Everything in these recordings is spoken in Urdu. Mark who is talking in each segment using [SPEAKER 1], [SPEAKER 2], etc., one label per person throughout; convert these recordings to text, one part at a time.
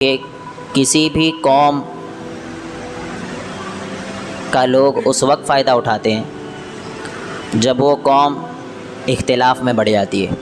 [SPEAKER 1] کہ کسی بھی قوم کا لوگ اس وقت فائدہ اٹھاتے ہیں جب وہ قوم اختلاف میں بڑھ جاتی ہے،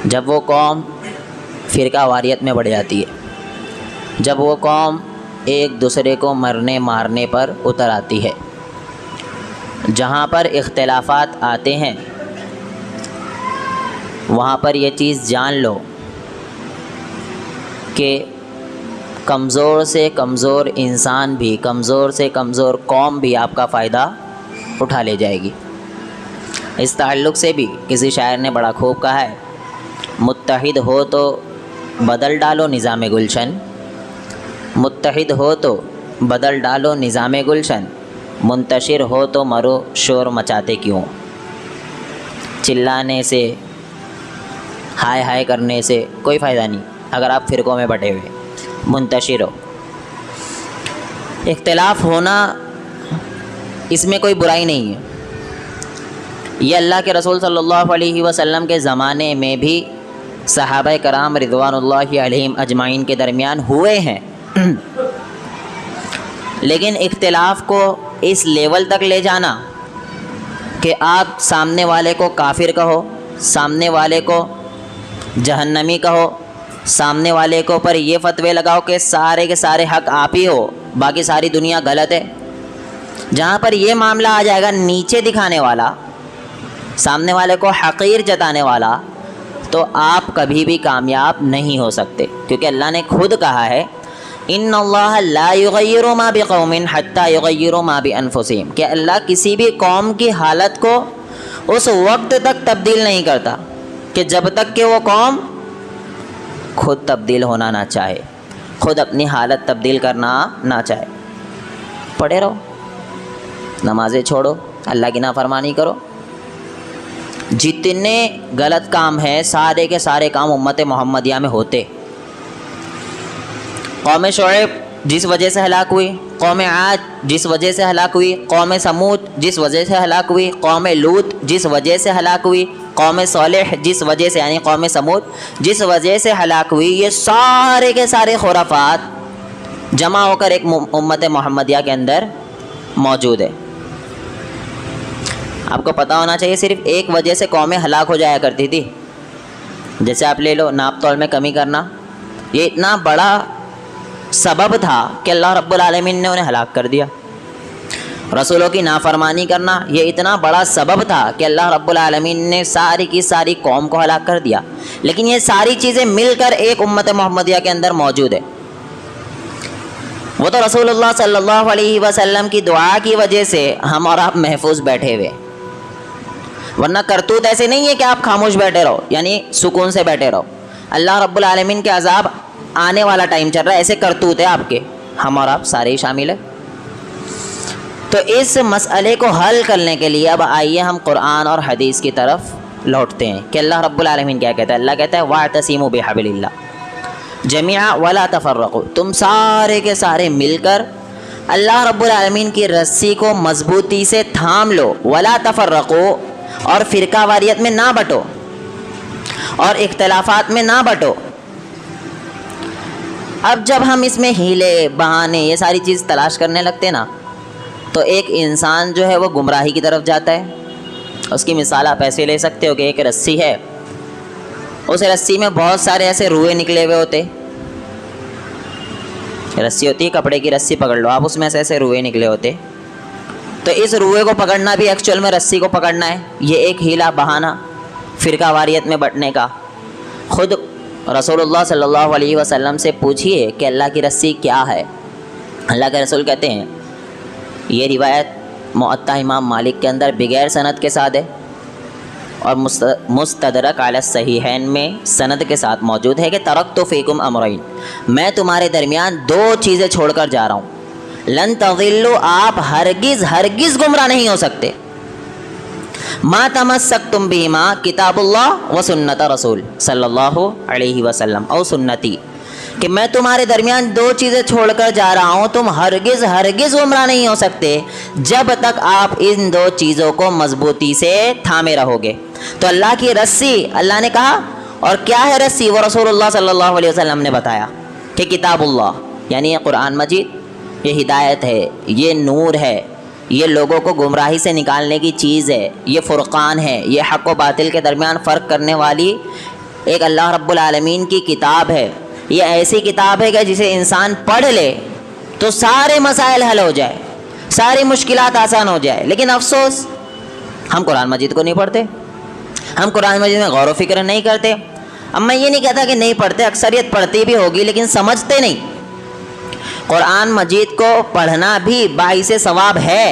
[SPEAKER 1] جب وہ قوم فرقہ واریت میں بڑھ جاتی ہے، جب وہ قوم ایک دوسرے کو مرنے مارنے پر اتر آتی ہے۔ جہاں پر اختلافات آتے ہیں وہاں پر یہ چیز جان لو کہ کمزور سے کمزور انسان بھی، کمزور سے کمزور قوم بھی آپ کا فائدہ اٹھا لے جائے گی۔ اس تعلق سے بھی کسی شاعر نے بڑا خوب کہا ہے، متحد ہو تو بدل ڈالو نظام گلشن، متحد ہو تو بدل ڈالو نظام گلشن، منتشر ہو تو مرو شور مچاتے کیوں۔ چلانے سے، ہائے ہائے کرنے سے کوئی فائدہ نہیں اگر آپ فرقوں میں بٹے ہوئے۔ منتشر ہو، اختلاف ہونا اس میں کوئی برائی نہیں ہے۔ یہ اللہ کے رسول صلی اللہ علیہ وسلم کے زمانے میں بھی صحابہ کرام رضوان اللہ علیہم اجمعین کے درمیان ہوئے ہیں، لیکن اختلاف کو اس لیول تک لے جانا کہ آپ سامنے والے کو کافر کہو، سامنے والے کو جہنمی کہو، سامنے والے کو پر یہ فتوے لگاؤ کہ سارے کے سارے حق آپ ہی ہو، باقی ساری دنیا غلط ہے۔ جہاں پر یہ معاملہ آ جائے گا نیچے دکھانے والا، سامنے والے کو حقیر جتانے والا، تو آپ کبھی بھی کامیاب نہیں ہو سکتے، کیونکہ اللہ نے خود کہا ہے ان اللہ لا یغیر ما بقوم حتی یغیروا ما بانفسہم، کہ اللہ کسی بھی قوم کی حالت کو اس وقت تک تبدیل نہیں کرتا کہ جب تک کہ وہ قوم خود تبدیل ہونا نہ چاہے، خود اپنی حالت تبدیل کرنا نہ چاہے۔ پڑھے رہو، نمازیں چھوڑو، اللہ کی نافرمانی کرو۔ جتنے غلط کام ہیں سارے کے سارے کام امت محمدیہ میں ہوتے۔ قوم شعیب جس وجہ سے ہلاک ہوئی، قوم عاد جس وجہ سے ہلاک ہوئی، قوم سمود جس وجہ سے ہلاک ہوئی، قوم لوط جس وجہ سے ہلاک ہوئی، قوم صالح جس وجہ سے یعنی قوم سمود جس وجہ سے ہلاک ہوئی، یہ سارے کے سارے خرافات جمع ہو کر ایک امت محمدیہ کے اندر موجود ہے۔ آپ کو پتہ ہونا چاہیے صرف ایک وجہ سے قومیں ہلاک ہو جایا کرتی تھی، جیسے آپ لے لو ناپ تول میں کمی کرنا، یہ اتنا بڑا سبب تھا کہ اللہ رب العالمین نے انہیں ہلاک کر دیا۔ رسولوں کی نافرمانی کرنا یہ اتنا بڑا سبب تھا کہ اللہ رب العالمین نے ساری کی ساری قوم کو ہلاک کر دیا، لیکن یہ ساری چیزیں مل کر ایک امت محمدیہ کے اندر موجود ہے۔ وہ تو رسول اللہ صلی اللہ علیہ وسلم کی دعا کی وجہ سے ہم اور آپ محفوظ بیٹھے ہوئے، ورنہ کرتوت ایسے نہیں ہے کہ آپ خاموش بیٹھے رہو، یعنی سکون سے بیٹھے رہو۔ اللہ رب العالمین کے عذاب آنے والا ٹائم چل رہا ہے، ایسے کرتوت ہے آپ کے، ہم اور آپ سارے ہی شامل ہیں۔ تو اس مسئلے کو حل کرنے کے لیے اب آئیے ہم قرآن اور حدیث کی طرف لوٹتے ہیں کہ اللہ رب العالمین کیا کہتا ہے۔ اللہ کہتا ہے وَاعْتَصِمُوا بِحَبْلِ اللَّهِ جَمِيعًا وَلَا تَفَرَّقُوا، تم سارے کے سارے مل کر اللہ رب العالمین کی رسی کو مضبوطی سے تھام لو، وَلَا تَفَرَّقُوا، اور فرقہ واریت میں نہ بٹو اور اختلافات میں نہ بٹو۔ اب جب ہم اس میں ہیلے بہانے یہ ساری چیز تلاش کرنے لگتے نا تو ایک انسان جو ہے وہ گمراہی کی طرف جاتا ہے۔ اس کی مثال آپ ایسے لے سکتے ہو کہ ایک رسی ہے، اس رسی میں بہت سارے ایسے روئے نکلے ہوئے ہوتے، رسی ہوتی ہے کپڑے کی رسی پکڑ لو آپ، اس میں سے ایسے روئے نکلے ہوتے، تو اس روئے کو پکڑنا بھی ایکچوئل میں رسی کو پکڑنا ہے۔ یہ ایک ہیلا بہانہ فرقہ واریت میں بٹنے کا۔ خود رسول اللہ صلی اللہ علیہ وسلم سے پوچھئے کہ اللہ کی رسی کیا ہے۔ اللہ کے رسول کہتے ہیں، یہ روایت معطا امام مالک کے اندر بغیر سند کے ساتھ ہے اور مستدرک علی الصحیحین میں سند کے ساتھ موجود ہے کہ ترکت فیکم امرین، میں تمہارے درمیان دو چیزیں چھوڑ کر جا رہا ہوں، لن تضلوا، آپ ہرگز ہرگز گمراہ نہیں ہو سکتے، ما تمسکتم بہما کتاب اللہ و سنت رسول صلی اللہ علیہ وسلم او سنتی، کہ میں تمہارے درمیان دو چیزیں چھوڑ کر جا رہا ہوں، تم ہرگز ہرگز گمراہ نہیں ہو سکتے جب تک آپ ان دو چیزوں کو مضبوطی سے تھامے رہو گے۔ تو اللہ کی رسی، اللہ نے کہا، اور کیا ہے رسی، وہ رسول اللہ صلی اللہ علیہ وسلم نے بتایا کہ کتاب اللہ یعنی یہ قرآن مجید، یہ ہدایت ہے، یہ نور ہے، یہ لوگوں کو گمراہی سے نکالنے کی چیز ہے، یہ فرقان ہے، یہ حق و باطل کے درمیان فرق کرنے والی ایک اللہ رب العالمین کی کتاب ہے۔ یہ ایسی کتاب ہے کہ جسے انسان پڑھ لے تو سارے مسائل حل ہو جائے، ساری مشکلات آسان ہو جائے۔ لیکن افسوس ہم قرآن مجید کو نہیں پڑھتے، ہم قرآن مجید میں غور و فکر نہیں کرتے۔ اب میں یہ نہیں کہتا کہ نہیں پڑھتے، اکثریت پڑھتی بھی ہوگی لیکن سمجھتے نہیں۔ قرآن مجید کو پڑھنا بھی باعث ثواب ہے۔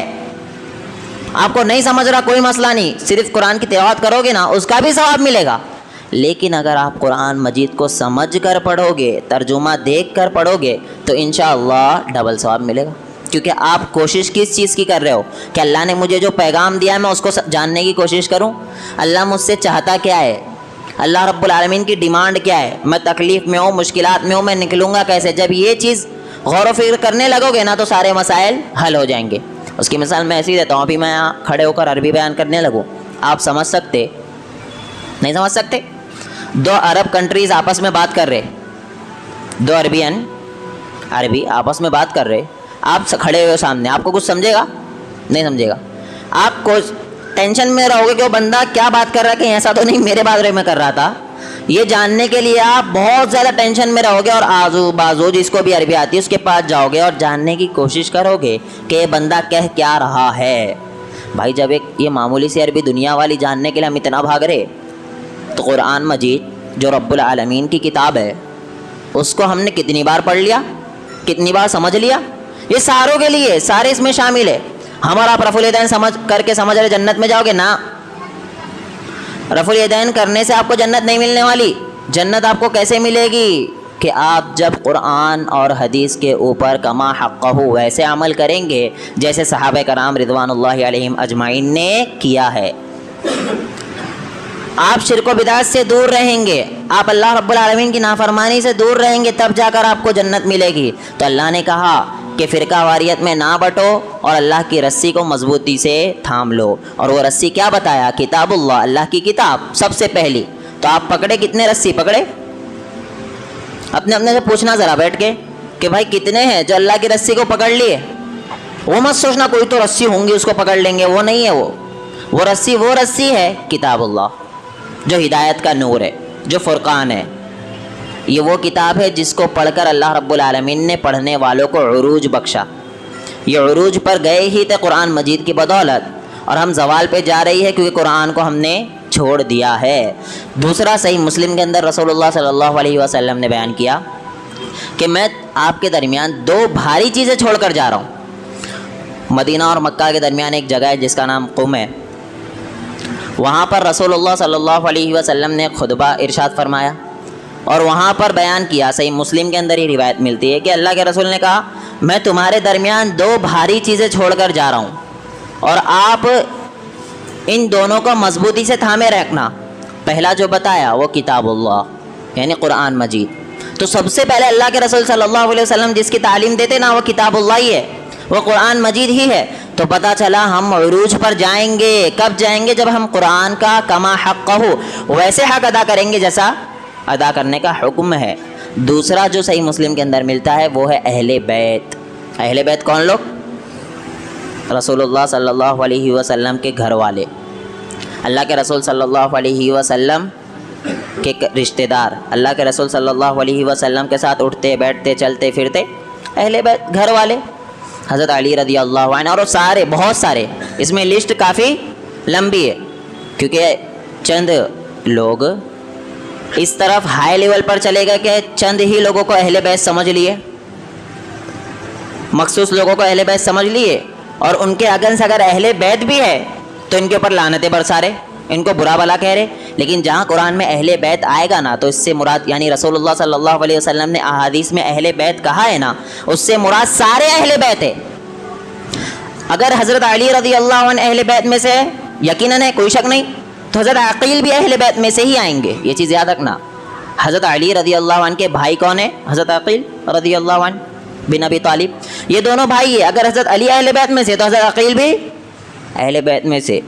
[SPEAKER 1] آپ کو نہیں سمجھ رہا کوئی مسئلہ نہیں، صرف قرآن کی تلاوت کرو گے نا اس کا بھی ثواب ملے گا۔ لیکن اگر آپ قرآن مجید کو سمجھ کر پڑھو گے، ترجمہ دیکھ کر پڑھو گے تو انشاءاللہ ڈبل ثواب ملے گا، کیونکہ آپ کوشش کس چیز کی کر رہے ہو کہ اللہ نے مجھے جو پیغام دیا ہے میں اس کو جاننے کی کوشش کروں۔ اللہ مجھ سے چاہتا کیا ہے، اللہ رب العالمین کی ڈیمانڈ کیا ہے، میں تکلیف میں ہوں، مشکلات میں ہوں، میں نکلوں گا کیسے۔ جب یہ چیز غور و فکر کرنے لگو گے نا تو سارے مسائل حل ہو جائیں گے۔ اس کی مثال میں ایسی دیتا ہوں، ابھی میں یہاں کھڑے ہو کر عربی بیان کرنے لگوں، آپ سمجھ سکتے نہیں سمجھ سکتے؟ دو عرب کنٹریز آپس میں بات کر رہے، دو عربی آپس میں بات کر رہے، آپ کھڑے ہوئے سامنے، آپ کو کچھ سمجھے گا؟ نہیں سمجھے گا۔ آپ کو ٹینشن میں رہو گے کہ وہ بندہ کیا بات کر رہا ہے، کہیں ایسا تو نہیں میرے بارے میں کر رہا تھا۔ یہ جاننے کے لیے آپ بہت زیادہ ٹینشن میں رہو گے اور آزو بازو جس کو بھی عربی آتی ہے اس کے پاس جاؤ گے اور جاننے کی کوشش کرو گے کہ یہ بندہ کہہ کیا رہا ہے۔ بھائی جب ایک یہ معمولی سی عربی دنیا والی جاننے کے لیے ہم اتنا بھاگ رہے تو قرآن مجید جو رب العالمین کی کتاب ہے اس کو ہم نے کتنی بار پڑھ لیا، کتنی بار سمجھ لیا؟ یہ ساروں کے لیے، سارے اس میں شامل ہے۔ ہم اور آپ رفع الیدین سمجھ کر کے سمجھ رہے جنت میں جاؤ گے نا، رفع الیدین کرنے سے آپ کو جنت نہیں ملنے والی۔ جنت آپ کو کیسے ملے گی کہ آپ جب قرآن اور حدیث کے اوپر کما حقہ ویسے عمل کریں گے جیسے صحابہ کرام رضوان اللہ علیہم اجمعین نے کیا ہے۔ آپ شرک و بدعت سے دور رہیں گے، آپ اللہ رب العالمین کی نافرمانی سے دور رہیں گے، تب جا کر آپ کو جنت ملے گی۔ تو اللہ نے کہا کہ فرقہ واریت میں نہ بٹو اور اللہ کی رسی کو مضبوطی سے تھام لو، اور وہ رسی کیا بتایا؟ کتاب اللہ، اللہ کی کتاب سب سے پہلی۔ تو آپ پکڑے کتنے رسی پکڑے؟ اپنے سے پوچھنا ذرا بیٹھ کے کہ بھائی کتنے ہیں جو اللہ کی رسی کو پکڑ لیے؟ وہ مت سوچنا کوئی تو رسی ہوں گی اس کو پکڑ لیں گے، وہ نہیں ہے۔ وہ رسی ہے کتاب اللہ جو ہدایت کا نور ہے، جو فرقان ہے۔ یہ وہ کتاب ہے جس کو پڑھ کر اللہ رب العالمین نے پڑھنے والوں کو عروج بخشا۔ یہ عروج پر گئے ہی تھے قرآن مجید کی بدولت، اور ہم زوال پہ جا رہی ہے کیونکہ قرآن کو ہم نے چھوڑ دیا ہے۔ دوسرا صحیح مسلم کے اندر رسول اللہ صلی اللہ علیہ وسلم نے بیان کیا کہ میں آپ کے درمیان دو بھاری چیزیں چھوڑ کر جا رہا ہوں۔ مدینہ اور مکہ کے درمیان ایک جگہ ہے جس کا نام قم ہے، وہاں پر رسول اللہ صلی اللہ علیہ وسلم نے خطبہ ارشاد فرمایا اور وہاں پر بیان کیا، صحیح مسلم کے اندر ہی روایت ملتی ہے کہ اللہ کے رسول نے کہا میں تمہارے درمیان دو بھاری چیزیں چھوڑ کر جا رہا ہوں اور آپ ان دونوں کو مضبوطی سے تھامے رکھنا۔ پہلا جو بتایا وہ کتاب اللہ یعنی قرآن مجید۔ تو سب سے پہلے اللہ کے رسول صلی اللہ علیہ وسلم جس کی تعلیم دیتے نا وہ کتاب اللہ ہی ہے، وہ قرآن مجید ہی ہے۔ تو پتہ چلا ہم عروج پر جائیں گے، کب جائیں گے؟ جب ہم قرآن کا کما حق ہو ویسے حق ادا کریں گے جیسا ادا کرنے کا حکم ہے۔ دوسرا جو صحیح مسلم کے اندر ملتا ہے وہ ہے اہل بیت۔ اہل بیت کون لوگ؟ رسول اللہ صلی اللہ علیہ وسلم کے گھر والے، اللہ کے رسول صلی اللہ علیہ وسلم کے رشتہ دار، اللہ کے رسول صلی اللہ علیہ وسلم کے ساتھ اٹھتے بیٹھتے چلتے پھرتے، اہل بیت گھر والے، حضرت علی رضی اللہ عنہ اور سارے بہت سارے۔ اس میں لسٹ کافی لمبی ہے کیونکہ چند لوگ اس طرف ہائی لیول پر چلے گئے کہ چند ہی لوگوں کو اہل بیت سمجھ لیے، مخصوص لوگوں کو اہل بیت سمجھ لیے، اور ان کے اگنس اگر اہل بیت بھی ہے تو ان کے اوپر لعنتیں برسا رہے، ان کو برا بھلا کہہ رہے۔ لیکن جہاں قرآن میں اہل بیت آئے گا نا تو اس سے مراد یعنی رسول اللہ صلی اللہ علیہ وسلم نے احادیث میں اہل بیت کہا ہے نا، اس سے مراد سارے اہل بیت ہے۔ اگر حضرت علی رضی اللہ عنہ اہل بیت میں سے یقیناً ہے، کوئی شک نہیں، تو حضرت عقیل بھی اہل بیت میں سے ہی آئیں گے، یہ چیز یاد رکھنا۔ حضرت علی رضی اللہ عنہ کے بھائی کون ہیں؟ حضرت عقیل رضی اللہ عنہ بن ابی طالب، یہ دونوں بھائی ہیں۔ اگر حضرت علی اہل بیت میں سے تو حضرت عقیل بھی اہل بیت میں سے۔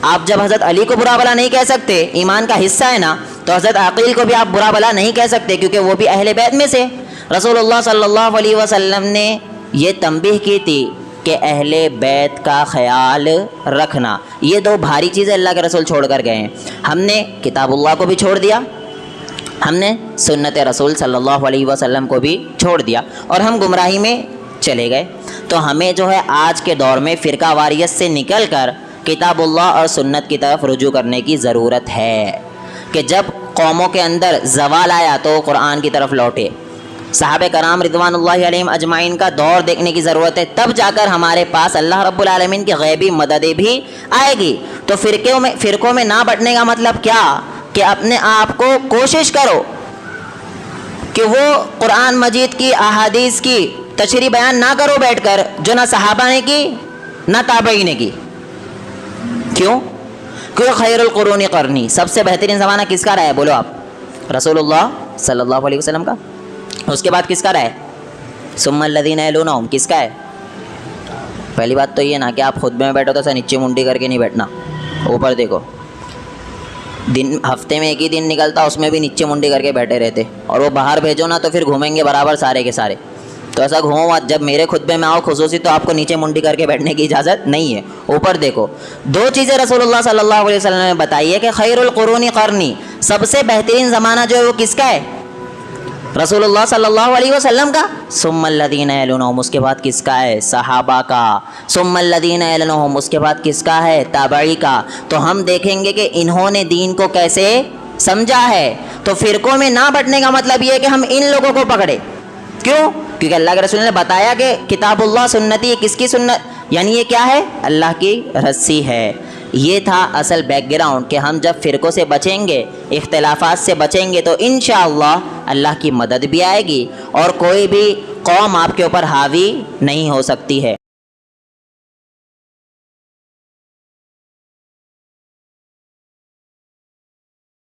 [SPEAKER 1] آپ جب حضرت علی کو برا بھلا نہیں کہہ سکتے، ایمان کا حصہ ہے نا، تو حضرت عقیل کو بھی آپ برا بھلا نہیں کہہ سکتے کیونکہ وہ بھی اہل بیت میں سے۔ رسول اللہ صلی اللہ علیہ وسلم نے یہ تنبیہ کی تھی کہ اہل بیت کا خیال رکھنا. یہ دو بھاری چیزیں اللہ کے رسول چھوڑ کر گئے ہیں. ہم نے کتاب اللہ کو بھی چھوڑ دیا, ہم نے سنت رسول صلی اللہ علیہ وسلم کو بھی چھوڑ دیا, اور ہم گمراہی میں چلے گئے. تو ہمیں جو ہے آج کے دور میں فرقہ واریت سے نکل کر کتاب اللہ اور سنت کی طرف رجوع کرنے کی ضرورت ہے کہ جب قوموں کے اندر زوال آیا تو قرآن کی طرف لوٹے. صحابہ کرام رضوان اللہ علیہم اجمعین کا دور دیکھنے کی ضرورت ہے, تب جا کر ہمارے پاس اللہ رب العالمین کی غیبی مددیں بھی آئے گی. تو فرقوں میں نہ بٹنے کا مطلب کیا کہ اپنے آپ کو کوشش کرو کہ وہ قرآن مجید کی احادیث کی تشریح بیان نہ کرو بیٹھ کر جو نہ صحابہ نے کی نہ تابعین نے کی. کیوں؟ کیوں خیر القرون قرنی, سب سے بہترین زمانہ کس کا رہا ہے؟ بولو آپ. رسول اللہ صلی اللہ علیہ وسلم کا. اس کے بعد کس کا رہا ہے؟ ثم الذین یلونہم. کس کا ہے؟ پہلی بات تو یہ نا کہ آپ خطبے میں بیٹھو تو نیچے منڈی کر کے نہیں بیٹھنا, اوپر دیکھو. دن ہفتے میں ایک ہی دن نکلتا, اس میں بھی نیچے منڈی کر کے بیٹھے رہتے, اور وہ باہر بھیجو نا تو پھر گھومیں گے برابر سارے کے سارے. تو ایسا گھومو مت, جب میرے خطبے میں آؤ خصوصی تو آپ کو نیچے منڈی کر کے بیٹھنے کی اجازت نہیں ہے, اوپر دیکھو. دو چیزیں رسول اللہ صلی اللہ علیہ وسلم نے بتائی ہے کہ خیر القرون قرنی, سب سے بہترین زمانہ جو ہے وہ کس کا ہے؟ رسول اللہ صلی اللہ علیہ وسلم کا. ثم الذین یلونہم, اس کے بعد کس کا ہے؟ صحابہ کا. ثم الذین یلونہم, اس کے بعد کس کا ہے؟ تابعی کا. تو ہم دیکھیں گے کہ انہوں نے دین کو کیسے سمجھا ہے. تو فرقوں میں نہ بٹنے کا مطلب یہ ہے کہ ہم ان لوگوں کو پکڑے. کیوں؟ کیونکہ اللہ کے رسول نے بتایا کہ کتاب اللہ سنتی, کس کی سنت؟ یعنی یہ کیا ہے؟ اللہ کی رسی ہے. یہ تھا اصل بیک گراؤنڈ کہ ہم جب فرقوں سے بچیں گے, اختلافات سے بچیں گے, تو انشاءاللہ اللہ کی مدد بھی آئے گی اور کوئی بھی قوم آپ کے اوپر حاوی نہیں ہو سکتی ہے.